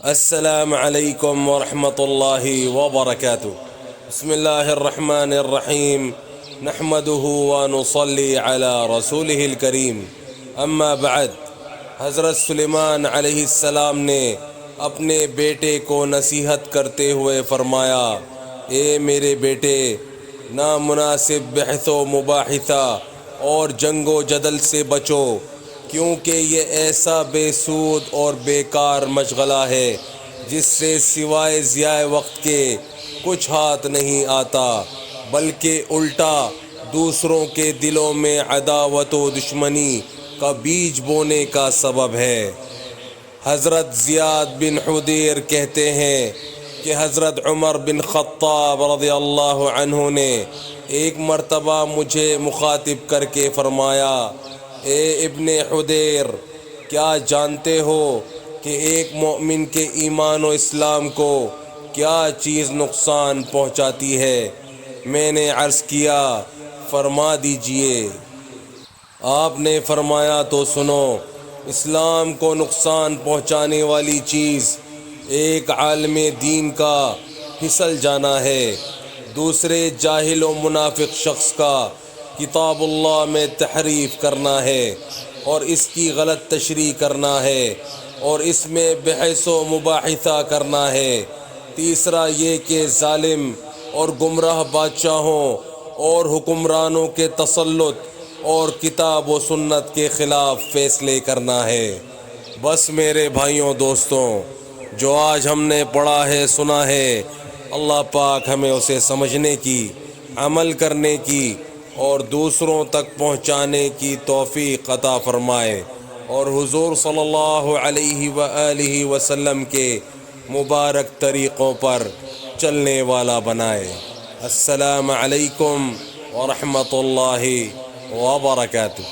السلام علیکم ورحمۃ اللہ وبرکاتہ۔ بسم اللہ الرحمن الرحیم، نحمده ونصلی علی رسولہ الکریم، اما بعد۔ حضرت سلیمان علیہ السلام نے اپنے بیٹے کو نصیحت کرتے ہوئے فرمایا، اے میرے بیٹے، نامناسب بحث و مباحثہ اور جنگ و جدل سے بچو، کیونکہ یہ ایسا بے سود اور بیکار مشغلہ ہے جس سے سوائے ضیاع وقت کے کچھ ہاتھ نہیں آتا، بلکہ الٹا دوسروں کے دلوں میں عداوت و دشمنی کا بیج بونے کا سبب ہے۔ حضرت زیاد بن حدیر کہتے ہیں کہ حضرت عمر بن خطاب رضی اللہ عنہ نے ایک مرتبہ مجھے مخاطب کر کے فرمایا، اے ابن حدیر، کیا جانتے ہو کہ ایک مومن کے ایمان و اسلام کو کیا چیز نقصان پہنچاتی ہے؟ میں نے عرض کیا، فرما دیجئے۔ آپ نے فرمایا، تو سنو، اسلام کو نقصان پہنچانے والی چیز ایک عالم دین کا پھسل جانا ہے، دوسرے جاہل و منافق شخص کا کتاب اللہ میں تحریف کرنا ہے اور اس کی غلط تشریح کرنا ہے اور اس میں بحث و مباحثہ کرنا ہے، تیسرا یہ کہ ظالم اور گمراہ بادشاہوں اور حکمرانوں کے تسلط اور کتاب و سنت کے خلاف فیصلے کرنا ہے۔ بس میرے بھائیوں دوستوں، جو آج ہم نے پڑھا ہے سنا ہے، اللہ پاک ہمیں اسے سمجھنے کی، عمل کرنے کی اور دوسروں تک پہنچانے کی توفیق عطا فرمائے، اور حضور صلی اللہ علیہ وآلہ وسلم کے مبارک طریقوں پر چلنے والا بنائے۔ السلام علیکم ورحمۃ اللہ وبرکاتہ۔